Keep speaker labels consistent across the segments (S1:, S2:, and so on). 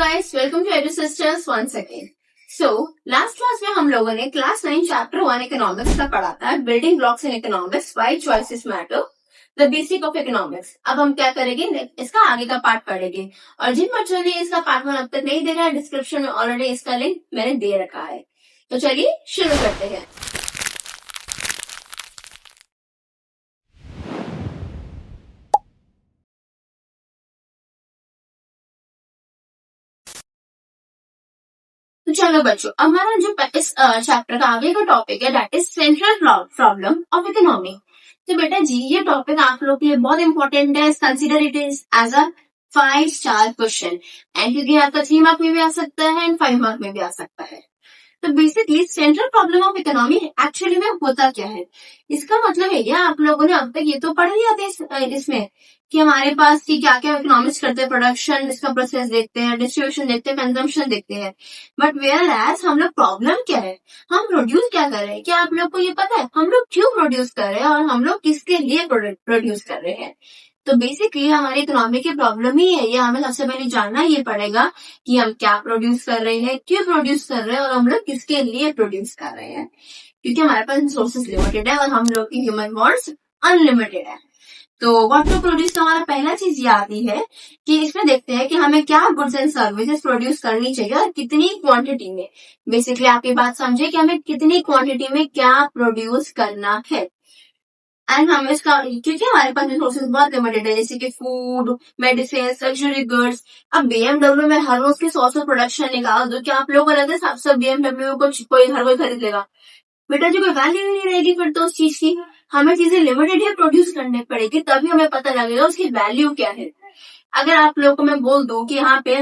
S1: guys, welcome to Edu Sisters once again. So, last class में हम लोगों ने क्लास 9 चैप्टर 1 इकोनॉमिक्स का पढ़ा था, building blocks in economics, why choices matter, the basic of economics. अब हम क्या करेंगे, इसका आगे का पार्ट पढ़ेंगे। और जिन बच्चों ने इसका पार्ट 1 अब तक नहीं देखा है, डिस्क्रिप्शन में ऑलरेडी इसका लिंक मैंने दे रखा है। तो चलिए शुरू करते हैं। तो चलो बच्चों, हमारा जो इस चैप्टर का आगे का टॉपिक है that is central problem of economy. तो बेटा जी, ये टॉपिक आप लोग के लिए बहुत इंपॉर्टेंट है। Consider it is as a 5 star question, and क्योंकि आपका 3 मार्क में भी आ सकता है एंड 5 मार्क में भी आ सकता है। तो basically central problem of economy actually में होता क्या है, इसका मतलब है क्या, आप लोगों ने अब तक ये तो पढ़ लिया था इसमें कि हमारे पास की क्या क्या इकोनॉमिक्स करते हैं, प्रोडक्शन, इसका प्रोसेस देखते हैं, डिस्ट्रीब्यूशन देखते हैं, कंजम्पशन देखते हैं। बट वेयर एज हम लोग प्रॉब्लम क्या है, हम प्रोड्यूस क्या कर रहे हैं, क्या आप लोग को ये पता है हम लोग क्यों प्रोड्यूस कर रहे हैं और हम लोग किसके लिए प्रोड्यूस कर रहे हैं। तो बेसिकली हमारी इकोनॉमी की प्रॉब्लम ही है ये, हमें सबसे पहले जानना ये पड़ेगा कि हम क्या प्रोड्यूस कर रहे हैं, क्यों प्रोड्यूस कर रहे हैं और हम लोग किसके लिए प्रोड्यूस कर रहे हैं। क्योंकि हमारे पास रिसोर्सेज लिमिटेड है और हम लोग की ह्यूमन वांट्स अनलिमिटेड है। तो व्हाट टू प्रोड्यूस, हमारा पहला चीज ये आती है कि इसमें देखते हैं कि हमें क्या गुड्स एंड सर्विसेज प्रोड्यूस करनी चाहिए और कितनी क्वांटिटी में। बेसिकली आप ये बात समझे कि हमें कितनी क्वांटिटी में क्या प्रोड्यूस करना है। एंड हम इसका, क्योंकि हमारे पास रिसोर्सेज बहुत लिमिटेड है, जैसे कि फूड, मेडिसिन, लग्जरी गुड्स। अब बीएमडब्ल्यू में हर रोज की 100 प्रोडक्शन निकाल दो, क्या आप लोगों को लगता है सब बीएमडब्ल्यू को कोई हर कोई खरीद लेगा? बेटा जी, कोई वैल्यू नहीं रहेगी फिर तो उस चीज की। हमें चीजें लिमिटेड ही प्रोड्यूस करनी पड़ेगी, तभी हमें पता लगेगा उसकी वैल्यू क्या है। अगर आप लोगों को मैं बोल दूं कि यहाँ पे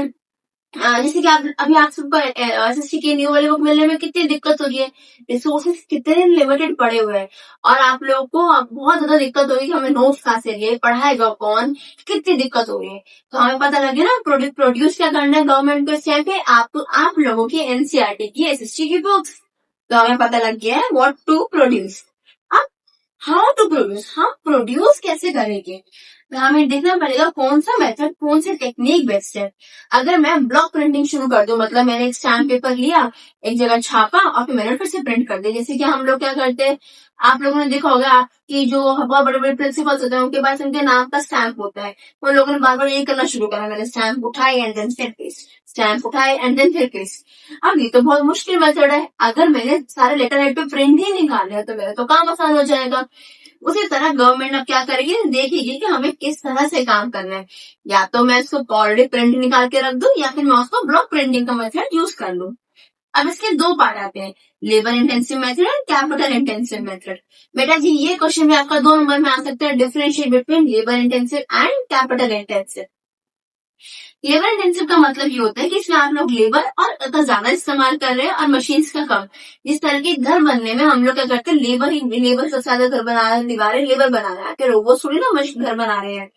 S1: जैसे कि अभी आप सबको एसएससी की न्यू वाली बुक मिलने में कितनी दिक्कत हो रही है, रिसोर्सेज कितने लिमिटेड पड़े हुए हैं और आप लोगों को बहुत ज्यादा दिक्कत होगी कि हमें नोट्स कहाँ से लिए, पढ़ाएगा कौन, कितनी दिक्कत हो रही है। तो हमें पता लगे ना प्रोड्यूस क्या करना है गवर्नमेंट को, इस टाइम पे आप लोगों की एनसीईआरटी की एसएससी की बुक्स। तो हमें पता लग गया है व्हाट टू प्रोड्यूस। अब हाउ टू प्रोड्यूस, हम प्रोड्यूस कैसे करेंगे, तो हमें देखना पड़ेगा कौन सा मेथड, कौन सी टेक्निक बेस्ट है। अगर मैं ब्लॉक प्रिंटिंग शुरू कर दूं, मतलब मैंने एक स्टैम्प पेपर लिया, एक जगह छापा और फिर मैंने फिर से प्रिंट कर दिया। जैसे कि हम लोग क्या करते हैं, आप लोगों ने देखा होगा आपकी जो बहुत बड़े बड़े प्रिंसिपल्स होते हैं उनके पास उनके नाम का स्टैम्प होता है, उन लोगों ने बार बार यही करना शुरू करा, मैंने स्टैम्प उठाई एंड देन फिर पेस्ट, स्टैम्प उठाए एंड देन फिर पेस्ट। अब ये तो बहुत मुश्किल मेथड है, अगर मैंने सारे लेटर हेड पे प्रिंट ही निकाले हैं तो मेरा तो काम आसान हो जाएगा। उसी तरह गवर्नमेंट अब क्या करेगी, देखेगी कि हमें किस तरह से काम करना है। या तो मैं इसको ऑलरेडी प्रिंट निकाल के रख दूं या फिर मैं उसको ब्लॉक प्रिंटिंग का मेथड यूज कर लूं। अब इसके 2 पार्ट आते हैं, labour intensive method and capital intensive method. बेटा जी, ये क्वेश्चन भी आपका 2 नंबर में आ सकता है, differentiate between labour intensive and capital intensive. Labour intensive का मतलब ये होता है कि इसमें आप लोग लेबर और का ज्यादा इस्तेमाल कर रहे हैं और मशीन्स का कम। जिस तरह के घर बनने में हम लोग क्या करते हैं, लेबर सबसे ज्यादा घर बना रहे हैं, दीवारें लेबर बना रहे हैं, रोबोट थोड़ी ना घर बना रहे हैं।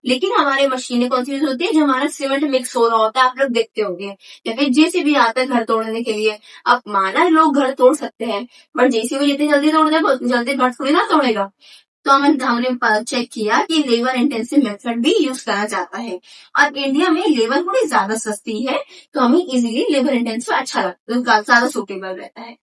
S1: लेकिन हमारे मशीनें कौन सी यूज होती है, जो हमारा सीमेंट मिक्स हो रहा होता है, आप लोग देखते होंगे, या फिर जेसीबी आता है घर तोड़ने के लिए। अब माना लोग घर तोड़ सकते हैं, बट जेसीबी जितनी जल्दी तोड़ देगा उतनी जल्दी घर थोड़ी ना तोड़ेगा। तो हमने चेक किया कि लेबर इंटेंसिव मेथड भी यूज करा जाता है और इंडिया में लेबर थोड़ी ज्यादा सस्ती है, तो हमें इजीली लेबर इंटेंसिव अच्छा लगता है, ज्यादा सूटेबल रहता है।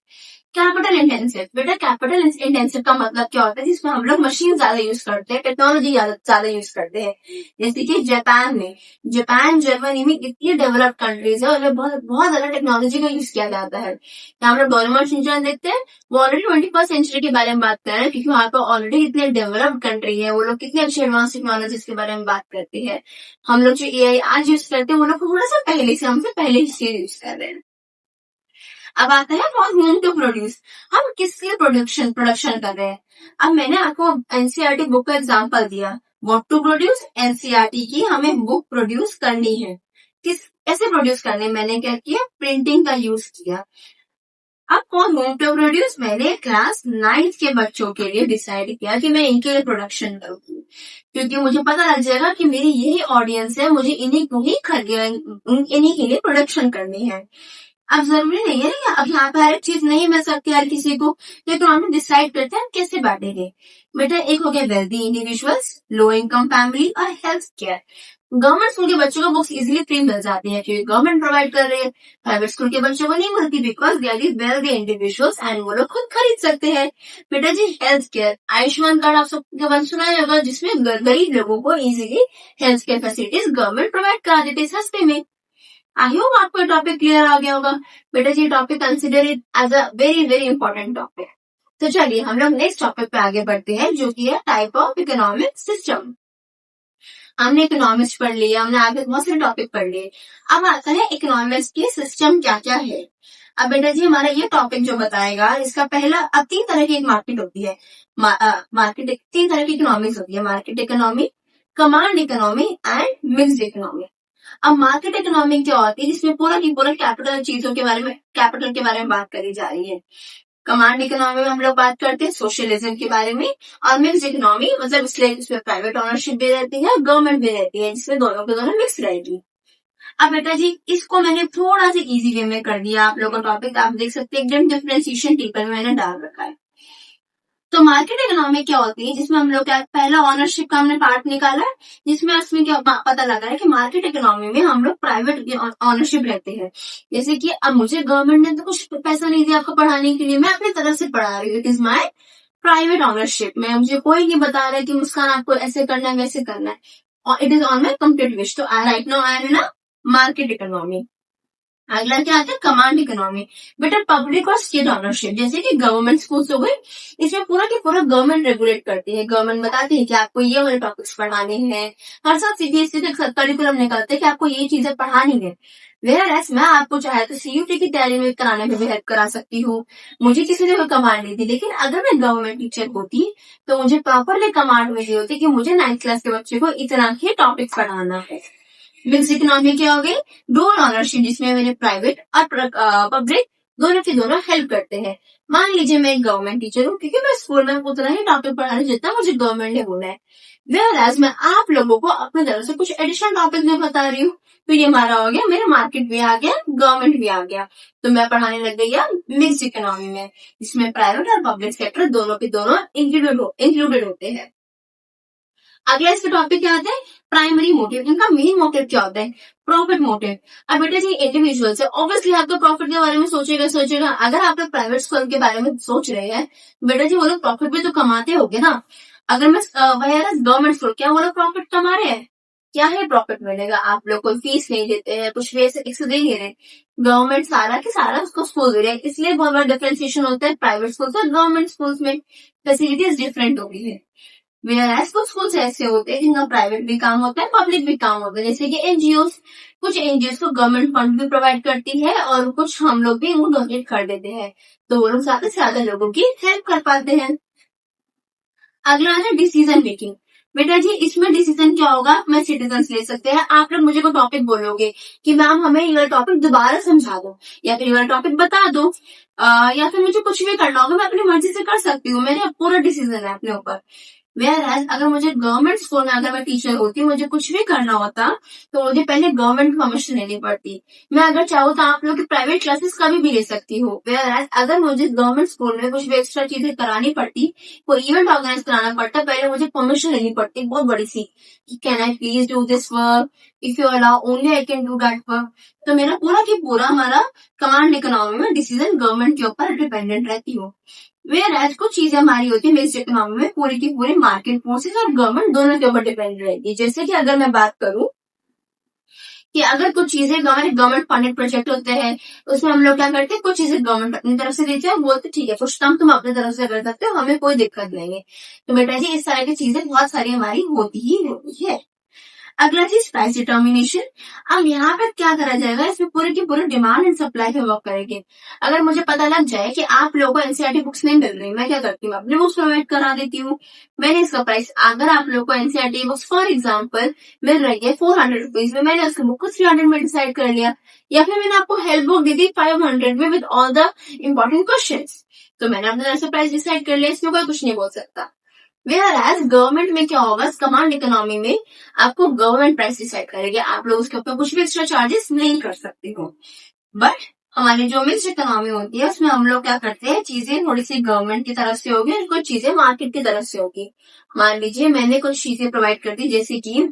S1: कैपिटल इंटेंसिव, बेटा कैपिटल इंटेंसिव का मतलब क्या होता है, जिसमें हम लोग मशीन ज्यादा यूज करते हैं, टेक्नोलॉजी ज्यादा यूज करते हैं। जैसे कि जापान जर्मनी में इतनी डेवलप्ड कंट्रीज है और बहुत बहुत ज्यादा टेक्नोलॉजी का यूज किया जाता है। यहाँ हम लोग डोरेमोन शिनचैन देखते हैं, वो ऑलरेडी 21st सेंचुरी के बारे में बात कर रहे हैं, क्योंकि वहाँ पर ऑलरेडी इतने डेवलप्ड कंट्री है, वो लोग कितनी अच्छी एडवांस टेक्नोलॉजीज के बारे में बात करती है। हम लोग जो एआई आज यूज करते हैं वो लोग थोड़ा सा पहले से, हमसे पहले ही यूज कर रहे हैं। अब आता है फॉर होम टू प्रोड्यूस, हम किसके प्रोडक्शन कर रहे हैं। अब मैंने आपको एनसीईआरटी बुक का एग्जांपल दिया, व्हाट टू प्रोड्यूस, एनसीईआरटी की हमें बुक प्रोड्यूस करनी है। कैसे प्रोड्यूस करनी है, मैंने क्या किया, प्रिंटिंग का यूज किया। अब कौन होम टू प्रोड्यूस, मैंने क्लास 9th के बच्चों के लिए डिसाइड किया कि मैं इनके लिए प्रोडक्शन करूंगी, क्योंकि मुझे पता लग जाएगा कि मेरी यही ऑडियंस है, मुझे इन्हीं को ही इन्हीं के लिए प्रोडक्शन करनी है। अब जरूरी नहीं है ना, अब यहाँ पे हर एक चीज नहीं मिल सकती हर किसी को, लेकिन हम डिसाइड करते हैं कैसे बांटेंगे। बेटा एक हो गया wealthy individuals, low income family और हेल्थ केयर। गवर्नमेंट स्कूल के बच्चों को बुक्स इजीली फ्री मिल जाती है क्योंकि गवर्नमेंट प्रोवाइड कर रही है। प्राइवेट स्कूल के बच्चों को नहीं मिलती because they are the wealthy individuals and वो लोग खुद खरीद सकते हैं। बेटा जी हेल्थ केयर, आयुष्मान कार्ड आप सबके पास सुना होगा जिसमें गरीब लोगों को easily health care facilities government provide करा देती है सस्ते में। आई होप आपको ये टॉपिक क्लियर आ गया होगा। बेटा जी topic consider it as a very very important topic. तो चलिए हम लोग नेक्स्ट टॉपिक पे आगे बढ़ते हैं जो कि है टाइप ऑफ इकोनॉमिक सिस्टम। हमने इकोनॉमिक्स पढ़ लिया, हमने आगे बहुत सारे टॉपिक पढ़ लिए। अब आता है इकोनॉमिक्स की सिस्टम क्या क्या है। अब बेटा जी हमारा ये टॉपिक जो बताएगा इसका पहला, अब 3 तरह की एक मार्केट होती है। मार्केट 3 तरह की इकोनॉमिक्स होती है, market economy, command economy and mixed economy. अब मार्केट इकोनॉमी क्या होती है जिसमें पूरा की पूरा कैपिटल के बारे में बात करी जा रही है। कमांड इकोनॉमी में हम लोग बात करते हैं सोशलिज्म के बारे में, और मिक्स इकोनॉमी मतलब इसमें प्राइवेट ओनरशिप भी रहती है, गवर्नमेंट भी रहती है, जिसमें दोनों के दोनों मिक्स रहेगी। अब बेटा जी इसको मैंने थोड़ा सा इजी वे में कर दिया आप लोगों का टॉपिक, आप देख सकते हैं एकदम डिफरेंशिएशन टेबल में मैंने डाल रखा है। तो मार्केट इकोनॉमी क्या होती है जिसमें हम लोग क्या पहला ओनरशिप का हमने पार्ट निकाला है, जिसमें उसमें क्या पता लगा है कि मार्केट इकोनॉमी में हम लोग प्राइवेट ओनरशिप रहते हैं। जैसे कि अब मुझे गवर्नमेंट ने तो कुछ पैसा नहीं दिया आपको पढ़ाने के लिए, मैं अपनी तरफ से पढ़ा रही हूँ, it is my private ownership में। मुझे कोई नहीं बता रहा है कि मुस्कान आपको ऐसे करना है वैसे करना है, और it is on my complete wish. तो right now I am in market economy. अगला क्या आता है कमांड इकोनॉमी। बेटा पब्लिक और स्टेट ओनरशिप, जैसे कि गवर्नमेंट स्कूल्स हो गए, इसमें पूरा की पूरा गवर्नमेंट रेगुलेट करती है। गवर्नमेंट बताती है कि आपको ये वाले टॉपिक्स पढ़ाने हैं, हर साल सीबीएसई का करिकुलम निकलते हैं कि आपको ये चीजें पढ़ानी है। वेयर मैं आपको चाहे तो सीयूटी की तैयारी में कराने में भी हेल्प करा सकती हूँ, मुझे किसी ने कोई कमांड नहीं दी। लेकिन अगर मैं गवर्नमेंट टीचर होती तो मुझे प्रॉपरली कमांड मिली होती कि मुझे 9th क्लास के बच्चे को इतना ही टॉपिक पढ़ाना है। मिक्स इकोनॉमी क्या हो गई, डुअल ओनरशिप, जिसमें मेरे प्राइवेट और पब्लिक दोनों के दोनों हेल्प करते हैं। मान लीजिए मैं एक गवर्नमेंट टीचर हूँ क्योंकि मैं स्कूल में उतना ही टॉपिक पढ़ा रही जितना मुझे गवर्नमेंट ने बोला है। वेयर मैं आप लोगों को अपनी तरफ से कुछ एडिशनल टॉपिक में बता रही हूँ। तो ये हमारा हो गया, मेरा मार्केट भी आ गया, गवर्नमेंट भी आ गया, तो मैं पढ़ाने लग गई मिक्स इकोनॉमी में, जिसमें प्राइवेट और पब्लिक सेक्टर दोनों के दोनों इंक्लूडेड होते हैं। अगला इसका टॉपिक क्या आता है प्राइमरी मोटिव। इनका मेन मोटिव क्या होता है प्रॉफिट मोटिव। अब बेटा जी इंडिविजुअल से ऑब्वियसली आप तो प्रॉफिट के बारे में सोचेगा। अगर आप लोग प्राइवेट स्कूल के बारे में सोच रहे हैं बेटा जी वो लोग प्रॉफिट भी तो कमाते होंगे ना। अगर मैं गवर्नमेंट स्कूल, क्या वो लोग प्रॉफिट कमा रहे हैं, क्या है प्रॉफिट मिलेगा, आप लोग कोई फीस नहीं देते हैं, कुछ भी ऐसे दे नहीं रहे। गवर्नमेंट सारा के सारा उसको स्कूल दे रहा है, इसलिए बहुत बड़ा डिफरेंशिएशन होता है प्राइवेट स्कूल और गवर्नमेंट स्कूल में, फैसिलिटीज डिफरेंट होती है। वेयर कुछ स्कूल्स ऐसे होते हैं जिनका प्राइवेट भी काम होता है, पब्लिक भी काम होता है, जैसे कि एनजीओ, कुछ एनजीओ को गवर्नमेंट फंड भी प्रोवाइड करती है और कुछ हम लोग भी उनको डोनेट कर देते हैं, तो वो लोग ज्यादा से ज्यादा लोगों की हेल्प कर पाते हैं। अगला है डिसीजन मेकिंग। बेटा जी इसमें डिसीजन क्या होगा, मैं सिटीजन ले सकते हैं। आप लोग मुझे कोई टॉपिक बोलोगे कि मैम हमें ये टॉपिक दोबारा समझा दो या फिर ये टॉपिक बता दो, या फिर मुझे कुछ भी करना होगा, मैं अपनी मर्जी से कर सकती हूँ, मेरे पूरा डिसीजन है अपने ऊपर। वेयर अगर मुझे गवर्नमेंट स्कूल में अगर मैं टीचर होती, मुझे कुछ भी करना होता तो मुझे पहले गवर्नमेंट परमिशन लेनी पड़ती। मैं अगर चाहूँ तो आप लोग की प्राइवेट क्लासेस कभी भी ले सकती हूँ। वेयर अगर मुझे गवर्नमेंट स्कूल में कुछ भी एक्स्ट्रा चीजें करानी पड़ती, कोई इवेंट ऑर्गेनाइज कराना पड़ता, पहले मुझे परमिशन लेनी पड़ती बहुत बड़ी सी, कि can I please do this work, if you allow only I can do that work. तो मेरा पूरा की पूरा हमारा कमांड इकोनॉमी में डिसीजन गवर्नमेंट के ऊपर डिपेंडेंट रहती हूँ। वेयर कुछ चीजें हमारी होती है मिक्स्ड इकोनॉमी में पूरी की पूरी मार्केट फोर्सेस और गवर्नमेंट दोनों के ऊपर डिपेंड रहेगी। जैसे कि अगर मैं बात करूं कि अगर कुछ चीजें गवर्नमेंट फंडेड प्रोजेक्ट होते हैं, उसमें हम लोग क्या करते हैं, कुछ चीजें गवर्नमेंट अपनी तरफ से देते हैं, बोलते ठीक है कुछ काम तुम अपनी तरफ से कर सकते हो, हमें कोई दिक्कत नहीं है। तो बेटा जी इस तरह की चीजें बहुत सारी हमारी होती ही होती है। अगला चीज प्राइस डिटर्मिनेशन। अब यहाँ पे क्या करा जाएगा, इसमें पूरे की पूरे डिमांड एंड सप्लाई पे वर्क करेंगे। अगर मुझे पता लग जाए कि आप लोगों को एनसीईआरटी बुक्स नहीं मिल रही, मैं क्या करती हूँ अपनी बुक्स प्रोवाइड करा देती हूँ। मैंने इसका प्राइस, अगर आप लोगों को एनसीईआरटी बुक्स फॉर एग्जाम्पल मिल रही है 400 रुपीज में, मैंने उसकी बुक को 300 में डिसाइड कर लिया, या फिर मैंने आपको हेल्प बुक दी थी 500 में with all the important question, तो मैंने अपने तरफ से प्राइस डिसाइड कर लिया, इसमें कोई कुछ नहीं बोल सकता। वेयर गवर्नमेंट में क्या होगा, कमांड इकोनॉमी में आपको गवर्नमेंट प्राइस डिसाइड करेगी, आप लोग उसके ऊपर कुछ भी एक्स्ट्रा चार्जेस नहीं कर सकते हो। बट हमारी जो मिक्स्ड इकोनॉमी होती है उसमें हम लोग क्या करते हैं, चीजें थोड़ी सी गवर्नमेंट की तरफ से होगी और कुछ चीजें मार्केट की तरफ से होगी। मान लीजिए मैंने कुछ चीजें प्रोवाइड कर दी, जैसे कि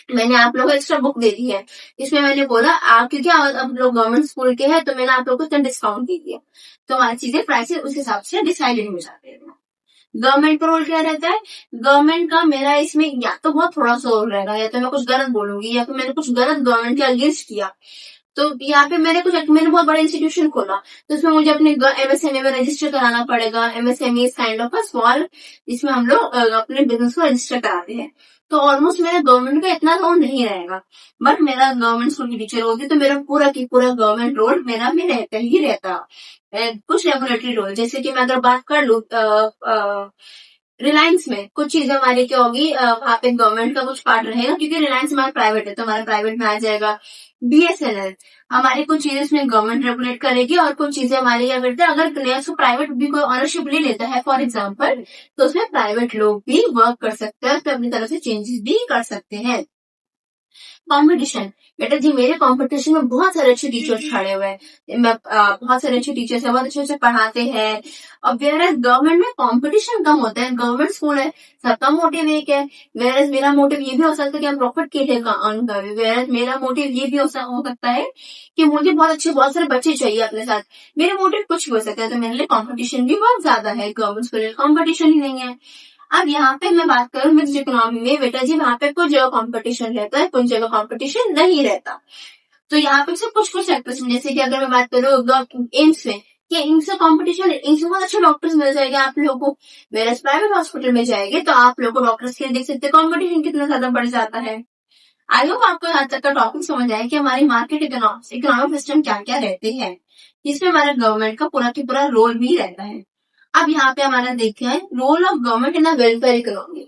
S1: मैंने आप लोगों को एक्स्ट्रा बुक दे दी है। इसमें मैंने बोला क्योंकि अब लोग गवर्नमेंट स्कूल के हैं तो मैंने आप लोगों को इतना डिस्काउंट दे दिया, तो हमारी चीजें प्राइसेस उस हिसाब से डिसाइडेड हो जाते हैं। गवर्नमेंट का रोल क्या रहता है? गवर्नमेंट का मेरा इसमें या तो बहुत थोड़ा सा रोल रहेगा, या तो मैं कुछ गलत बोलूंगी, या फिर मैंने कुछ गलत गवर्नमेंट के अगेंस्ट किया। तो यहाँ पे मैंने बहुत बड़ा इंस्टीट्यूशन खोला, तो उसमें मुझे अपने एमएसएमई में रजिस्टर कराना पड़ेगा। MSME is kind of a small, जिसमें हम लोग अपने बिजनेस को रजिस्टर कराते हैं। तो ऑलमोस्ट मेरा गवर्नमेंट का इतना रोल नहीं रहेगा, बट मेरा गवर्नमेंट स्कूल की टीचर होगी तो मेरा पूरा की पूरा गवर्नमेंट रोल मेरा भी रहता ही रहता। कुछ रेगुलेटरी रोल, जैसे कि मैं अगर बात कर लू रिलायंस में कुछ चीजें हमारी क्या होगी, वहां पे गवर्नमेंट का कुछ पार्ट रहेगा, क्योंकि रिलायंस हमारा प्राइवेट है तो हमारा प्राइवेट में आ जाएगा। बीएसएनएल, हमारी कुछ चीजें इसमें गवर्नमेंट रेगुलेट करेगी, और कुछ चीजें हमारी क्या करते हैं, अगर नया उसको प्राइवेट भी कोई ऑनरशिप ले लेता है फॉर एग्जाम्पल, तो उसमें प्राइवेट लोग भी वर्क कर सकते हैं, तो अपनी तरफ से चेंजेस भी कर सकते हैं। कंपटीशन, बेटा जी मेरे कंपटीशन में बहुत सारे अच्छे टीचर्स खड़े हुए हैं। बहुत सारे अच्छे टीचर्स हैं, बहुत अच्छे अच्छे पढ़ाते हैं। और वेयर गवर्नमेंट में कंपटीशन कम होता है, गवर्नमेंट स्कूल है, सबका मोटिव एक है। वेयर मेरा मोटिव ये भी हो सकता है कि हम प्रॉफिट के लिए अर्न करें, वेयर मेरा मोटिव ये भी हो सकता है कि मुझे बहुत सारे बच्चे चाहिए अपने साथ। मेरे मोटिव कुछ भी हो सकता है, तो मेरे लिए कॉम्पिटिशन भी बहुत ज्यादा है। गवर्नमेंट स्कूल में कॉम्पिटिशन ही नहीं है। अब यहाँ पे मैं बात करूँ मिक्स इकोनॉमी में, बेटा जी वहाँ पे कुछ जगह कंपटीशन रहता है, कुछ जगह कंपटीशन नहीं रहता। तो यहाँ पे सिर्फ कुछ कुछ सेक्टर्स में, जैसे कि अगर मैं बात करूँ एम्स में, कि एम्स का कंपटीशन, एम्स में बहुत अच्छे डॉक्टर्स मिल जाएंगे आप लोगों को। मेरे प्राइवेट हॉस्पिटल में जाएंगे तो आप लोग को डॉक्टर्स के लिए देख सकते हैं कंपटीशन कितना ज्यादा बढ़ जाता है। आई होप आपको यहाँ तक का टॉपिक समझ आए कि हमारी मार्केट इकोनॉमिक सिस्टम क्या क्या रहते हैं, जिसमें हमारा गवर्नमेंट का पूरा की पूरा रोल भी रहता है। अब यहाँ पे हमारा देखते हैं role of government in the welfare economy.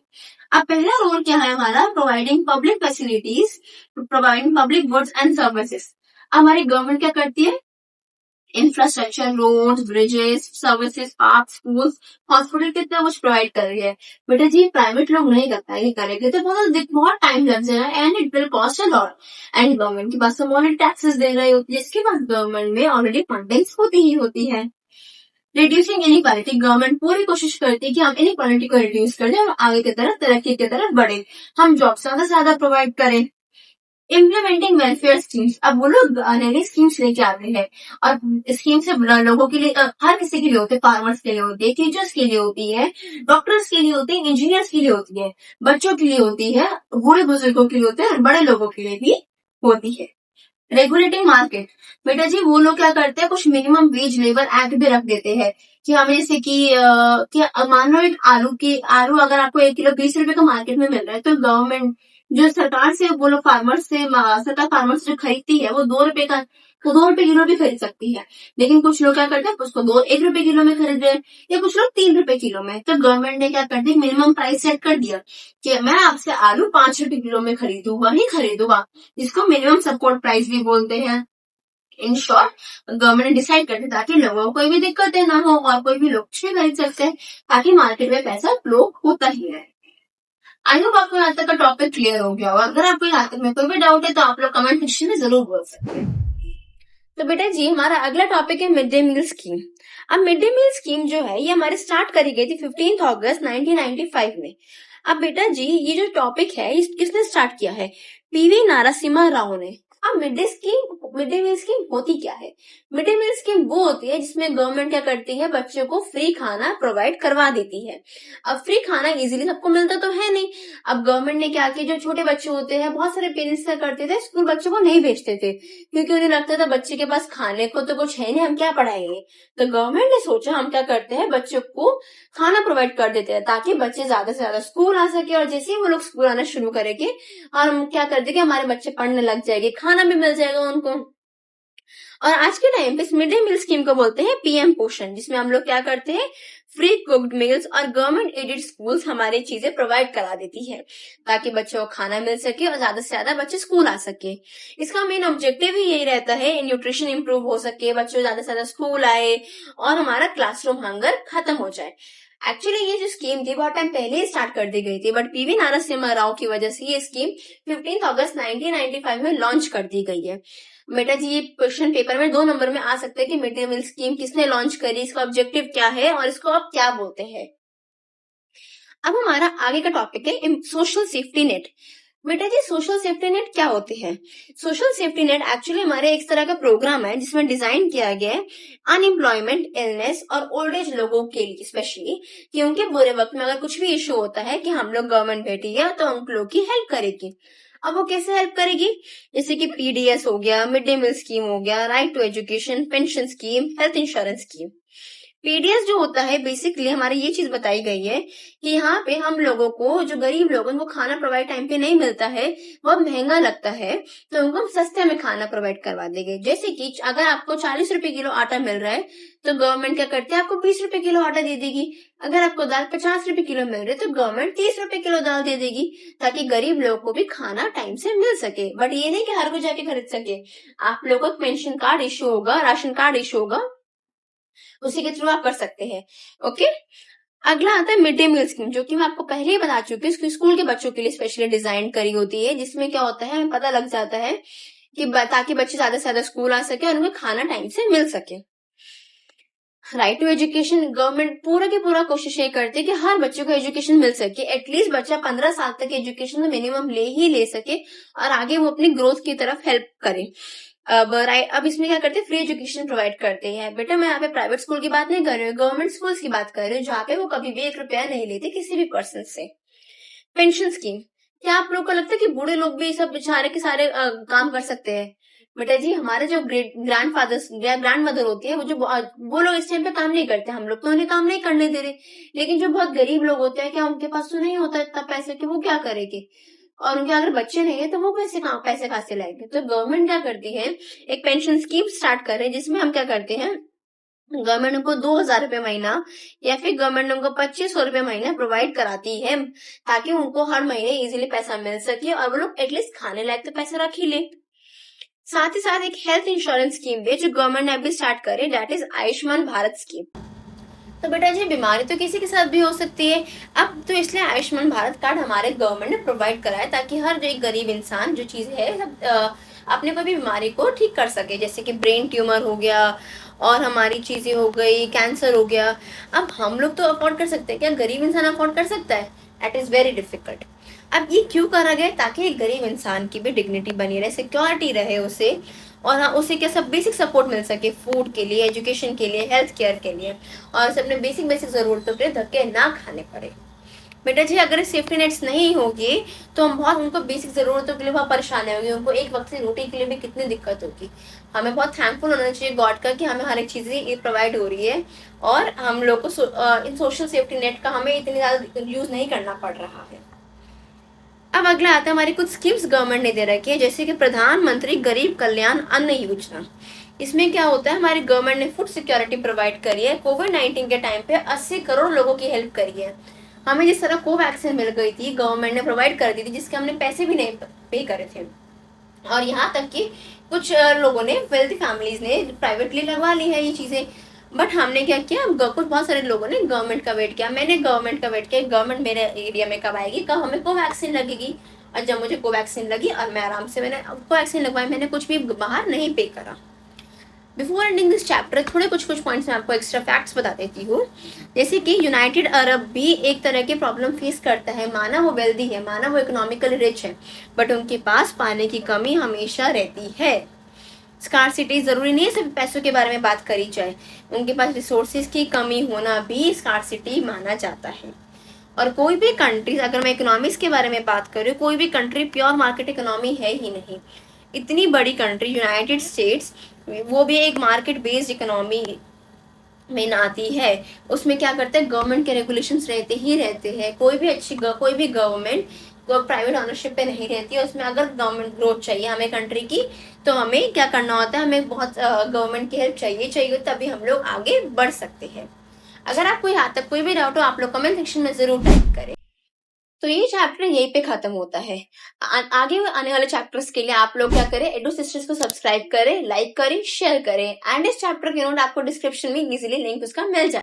S1: अब पहला रोल क्या है हमारा, providing public facilities, providing public goods and services. हमारी गवर्नमेंट क्या करती है, infrastructure, road, bridges, services, park, school, hospital, कितना कुछ प्रोवाइड कर रही है। बेटा जी प्राइवेट लोग नहीं करता, ये करेंगे तो बहुत टाइम लग जाएगा and it will cost a lot. And government के पास तो ऑलरेडी टैक्सेस दे रही होती है, इसके बाद गवर्नमेंट में ऑलरेडी फंडिंग्स होती ही होती है। रिड्यूसिंग इनइक्वालिटी, गवर्नमेंट पूरी कोशिश करती है कि हम इनइक्वालिटी को रिड्यूस कर दें और आगे की तरफ तरक्की की तरफ बढ़े, हम जॉब ज्यादा से ज्यादा प्रोवाइड करें। इम्प्लीमेंटिंग वेलफेयर स्कीम्स, अब वो लोग नई स्कीम्स लेके आते हैं, और स्कीम से लोगों के लिए हर किसी के लिए होते हैं, फार्मर्स के लिए होती है, टीचर्स के लिए होती है, डॉक्टर्स के लिए होती है, इंजीनियर्स के लिए होती है, बच्चों के लिए होती है, बूढ़े बुजुर्गों के लिए होते हैं, और बड़े लोगों के लिए भी होती है। रेगुलेटिंग मार्केट, बेटा जी वो लोग क्या करते हैं, कुछ मिनिमम वेज लेबर एक्ट भी रख देते हैं कि हमें जैसे कि मान लो एक आलू अगर आपको 1 किलो 20 रुपए का मार्केट में मिल रहा है, तो गवर्नमेंट जो सरकार से वो लोग सरकार फार्मर्स जो खरीदती है वो 2 रुपए का, तो 2 रुपए किलो भी खरीद सकती है। लेकिन कुछ लोग क्या करते हैं, उसको 1 रुपए किलो में खरीद रहे हैं, या कुछ लोग 3 रुपए किलो में। तो गवर्नमेंट ने क्या कर दिया, मिनिमम प्राइस सेट कर दिया कि मैं आपसे आलू 5 रुपए किलो में खरीदूंगा ही खरीदूंगा, जिसको मिनिमम सपोर्ट प्राइस भी बोलते हैं। इन शॉर्ट गवर्नमेंट ने डिसाइड कर दिया ताकि लोगों को कोई भी दिक्कतें ना हो और कोई भी लोग कुछ भी खरीद सकते हैं, ताकि मार्केट में पैसा फ्लो होता ही रहे। आई होप आपको यहाँ तक का टॉपिक क्लियर हो गया होगा। अगर आपको यहाँ तक में कोई भी डाउट है तो आप लोग कमेंट सेक्शन में जरूर बोल सकते हैं। तो बेटा जी हमारा अगला टॉपिक है मिड डे मील स्कीम। अब मिड डे मील स्कीम जो है ये हमारी स्टार्ट करी गई थी 15 अगस्त 1995 में। अब बेटा जी ये जो टॉपिक है किसने स्टार्ट किया है, पीवी नारासिम्हा राव ने। अब मिड डे मील स्कीम होती क्या है, मिड डे मील स्कीम वो होती है जिसमें गवर्नमेंट क्या करती है, बच्चों को फ्री खाना प्रोवाइड करवा देती है। अब फ्री खाना इजीली सबको मिलता तो है नहीं। अब गवर्नमेंट ने क्या किया, जो छोटे बच्चे होते हैं, बहुत सारे पेरेंट्स क्या करते थे, स्कूल बच्चों को नहीं भेजते थे, क्योंकि उन्हें लगता था बच्चे के पास खाने को तो कुछ है नहीं, हम क्या पढ़ाएंगे। तो गवर्नमेंट ने सोचा हम क्या करते हैं, बच्चों को खाना प्रोवाइड कर देते हैं ताकि बच्चे ज्यादा से ज्यादा स्कूल आ सके, और जैसे ही वो लोग स्कूल आना शुरू करेंगे और हम क्या कर देंगे, हमारे बच्चे पढ़ने लग जाएंगे, खाना भी मिल जाएगा उनको। और आज के टाइम पे इस मिड डे मील स्कीम को बोलते हैं पीएम पोषण, जिसमें हम लोग क्या करते हैं, फ्री कुक्ड मील्स और गवर्नमेंट एडेड स्कूल्स हमारी चीजें प्रोवाइड करा देती है ताकि बच्चों को खाना मिल सके और ज्यादा से ज्यादा बच्चे स्कूल आ सके। इसका मेन ऑब्जेक्टिव ही यही रहता है, न्यूट्रिशन इंप्रूव हो सके, बच्चों ज्यादा से ज्यादा स्कूल आए और हमारा क्लासरूम हंगर खत्म हो जाए। एक्चुअली ये जो स्कीम थी बहुत टाइम पहले ही स्टार्ट कर दी गई थी, बट पीवी नारासिम्हा राव की वजह से ये स्कीम 15 अगस्त 1995 में लॉन्च कर दी गई है। बेटा जी ये क्वेश्चन पेपर में 2 नंबर में आ सकता है कि मिड डे मील स्कीम किसने लॉन्च करी, इसका ऑब्जेक्टिव क्या है और इसको आप क्या बोलते हैं। अब हमारा आगे का टॉपिक है सोशल सेफ्टी नेट। बेटा जी सोशल सेफ्टी नेट क्या होती है? सोशल सेफ्टी नेट एक्चुअली हमारे एक तरह का प्रोग्राम है जिसमें डिजाइन किया गया है अनएम्प्लॉयमेंट, इलनेस और ओल्ड एज लोगों के लिए स्पेशली, कि उनके बुरे वक्त में अगर कुछ भी इश्यू होता है कि हम लोग गवर्नमेंट बैठी है तो उन लोग की हेल्प करेगी। अब वो कैसे हेल्प करेगी? जैसे कि पीडीएस हो गया, मिड डे मील स्कीम हो गया, right to education, pension scheme, health insurance scheme. PDS जो होता है बेसिकली हमारी ये चीज बताई गई है कि यहाँ पे हम लोगों को, जो गरीब लोग उनको खाना प्रोवाइड टाइम पे नहीं मिलता है, बहुत महंगा लगता है, तो उनको हम सस्ते में खाना प्रोवाइड करवा देंगे। जैसे कि अगर आपको 40 रुपए किलो आटा मिल रहा है तो गवर्नमेंट क्या करती है, आपको 20 रुपए किलो आटा दे देगी। अगर आपको दाल 50 रुपए किलो मिल रही है तो गवर्नमेंट 30 रुपए किलो दाल दे देगी, ताकि गरीब लोगों को भी खाना टाइम से मिल सके। बट ये नहीं कि हर कोई जाके खरीद सके। आप लोगों को पेंशन कार्ड इश्यू होगा, राशन कार्ड इश्यू होगा, उसी के थ्रू आप कर सकते हैं। ओके, अगला आता है मिड डे मील स्कीम, जो कि मैं आपको पहले ही बता चुकी हूँ। स्कूल के बच्चों के लिए स्पेशली डिजाइन करी होती है, जिसमें क्या होता है हमें पता लग जाता है कि ताकि बच्चे ज्यादा से ज्यादा स्कूल आ सके और उन्हें खाना टाइम से मिल सके। राइट टू एजुकेशन, गवर्नमेंट पूरा की पूरा कोशिश ये करती है कि हर बच्चे को एजुकेशन मिल सके। एटलीस्ट बच्चा 15 साल तक एजुकेशन मिनिमम ले सके और आगे वो अपनी ग्रोथ की तरफ हेल्प करे। अब इसमें क्या करते हैं, फ्री एजुकेशन प्रोवाइड करते हैं। बेटा मैं यहाँ पे प्राइवेट स्कूल की बात नहीं कर रही हूँ, गवर्नमेंट स्कूल्स की बात कर रही हूँ, जहाँ पे वो कभी भी 1 रुपया नहीं लेते किसी भी पर्सन से। पेंशन स्कीम, क्या आप लोग को लगता है कि बूढ़े लोग भी सब बेचारे के सारे काम कर सकते हैं? बेटा जी हमारे जो ग्रैंड फादर्स या ग्रैंड मदर होती है, वो लोग इस टाइम पे काम नहीं करते, हम लोग तो उन्हें काम नहीं करने दे रहे। लेकिन जो बहुत गरीब लोग होते हैं, क्या उनके पास तो नहीं होता इतना पैसे कि वो क्या करेंगे, और उनके अगर बच्चे नहीं है तो वो पैसे कहाँ से लाएंगे? तो गवर्नमेंट क्या करती है, एक पेंशन स्कीम स्टार्ट कर रहे हैं, जिसमें हम क्या करते हैं, गवर्नमेंट उनको 2,000 रुपए महीना या फिर गवर्नमेंट उनको 2,500 रुपए महीना प्रोवाइड कराती है, ताकि उनको हर महीने इजीली पैसा मिल सके और वो लोग एटलीस्ट खाने लायक तो पैसा रख ही ले। साथ ही साथ एक हेल्थ इंश्योरेंस स्कीम भी जो गवर्नमेंट ने अभी स्टार्ट करी, that is Ayushman Bharat scheme. तो बेटा जी बीमारी तो किसी के साथ भी हो सकती है। अब तो इसलिए आयुष्मान भारत कार्ड हमारे गवर्नमेंट ने प्रोवाइड कराया, ताकि हर जो एक गरीब इंसान जो चीज है सब अपने कोई भी बीमारी को ठीक कर सके। जैसे कि ब्रेन ट्यूमर हो गया और हमारी चीजें हो गई, कैंसर हो गया। अब हम लोग तो अफोर्ड कर सकते हैं, क्या गरीब इंसान अफोर्ड कर सकता है? It is very difficult. अब ये क्यों करा गया? ताकि एक गरीब इंसान की भी डिग्निटी बनी रहे, सिक्योरिटी रहे उसे, और हाँ उसे क्या सब बेसिक सपोर्ट मिल सके, फूड के लिए, एजुकेशन के लिए, हेल्थ केयर के लिए, और उसे अपने बेसिक जरूरतों के लिए धक्के ना खाने पड़े। बेटा जी अगर सेफ्टी नेट्स नहीं होगी तो हम बहुत उनको बेसिक जरूरतों के लिए बहुत परेशानी होगी, उनको एक वक्त की रोटी के लिए भी कितनी दिक्कत होगी। हमें बहुत थैंकफुल होना चाहिए गॉड का कि हमें हर एक चीजें प्रोवाइड हो रही है, और हम लोग को इन सोशल सेफ्टी नेट का हमें इतनी ज्यादा यूज नहीं करना पड़ रहा है। अब अगला आता है हमारी कुछ स्कीम्स गवर्नमेंट ने दे रखी है, जैसे कि प्रधानमंत्री गरीब कल्याण अन्न योजना। इसमें क्या होता है, हमारी गवर्नमेंट ने फूड सिक्योरिटी प्रोवाइड करी है। कोविड-19 के टाइम पे 80 करोड़ लोगों की हेल्प करी है। हमें जिस तरह कोवैक्सीन मिल गई थी, गवर्नमेंट ने प्रोवाइड कर दी थी, जिसके हमने पैसे भी नहीं पे करे थे। और यहाँ तक कि कुछ लोगों ने, वेल्थी फैमिलीज ने प्राइवेटली लगवा ली है ये चीजें। बट हमने क्या किया, कुछ बहुत सारे लोगों ने गवर्नमेंट का वेट किया। मैंने गवर्नमेंट का वेट किया, गवर्नमेंट मेरे एरिया में कब आएगी, कब हमें कोवैक्सीन लगेगी। और जब मुझे कोवैक्सीन लगी और मैं आराम से मैंने कोवैक्सीन लगवाई, मैंने कुछ भी बाहर नहीं पे करा। बिफोर एंडिंग दिस चैप्टर थोड़े कुछ पॉइंट्स मैं आपको एक्स्ट्रा फैक्ट्स बता देती हूँ। जैसे कि यूनाइटेड अरब भी एक तरह की प्रॉब्लम फेस करता है। माना वो वेल्दी है, माना वो इकोनॉमिकली रिच है, बट उनके पास पानी की कमी हमेशा रहती है। स्कार्सिटी जरूरी नहीं है सिर्फ पैसों के बारे में बात करी जाए, उनके पास रिसोर्सेज की कमी होना भी स्कार्सिटी माना जाता है। और कोई भी कंट्री, अगर मैं इकोनॉमिक्स के बारे में बात करूँ, कोई भी कंट्री प्योर मार्केट इकोनॉमी है ही नहीं। इतनी बड़ी कंट्री यूनाइटेड स्टेट्स, वो भी एक मार्केट बेस्ड इकोनॉमी में आती है। उसमें क्या करते हैं, गवर्नमेंट के रेगुलेशंस रहते ही रहते हैं। कोई भी गवर्नमेंट प्राइवेट ऑनरशिप पे नहीं रहती है। उसमें अगर गवर्नमेंट ग्रोथ चाहिए हमें कंट्री की, तो हमें क्या करना होता है, हमें बहुत गवर्नमेंट की हेल्प चाहिए, तभी हम लोग आगे बढ़ सकते हैं। अगर आपको यहाँ तक कोई भी डाउट हो, आप लोग कमेंट सेक्शन में जरूर टाइप करें। तो ये चैप्टर यहीं पे खत्म होता है। आगे आने वाले चैप्टर्स के लिए आप लोग क्या करें, एडू सिस्टर्स को सब्सक्राइब करें, लाइक करें, शेयर करें, एंड इस चैप्टर के नोट आपको डिस्क्रिप्शन में इजीली लिंक उसका मिल जाए।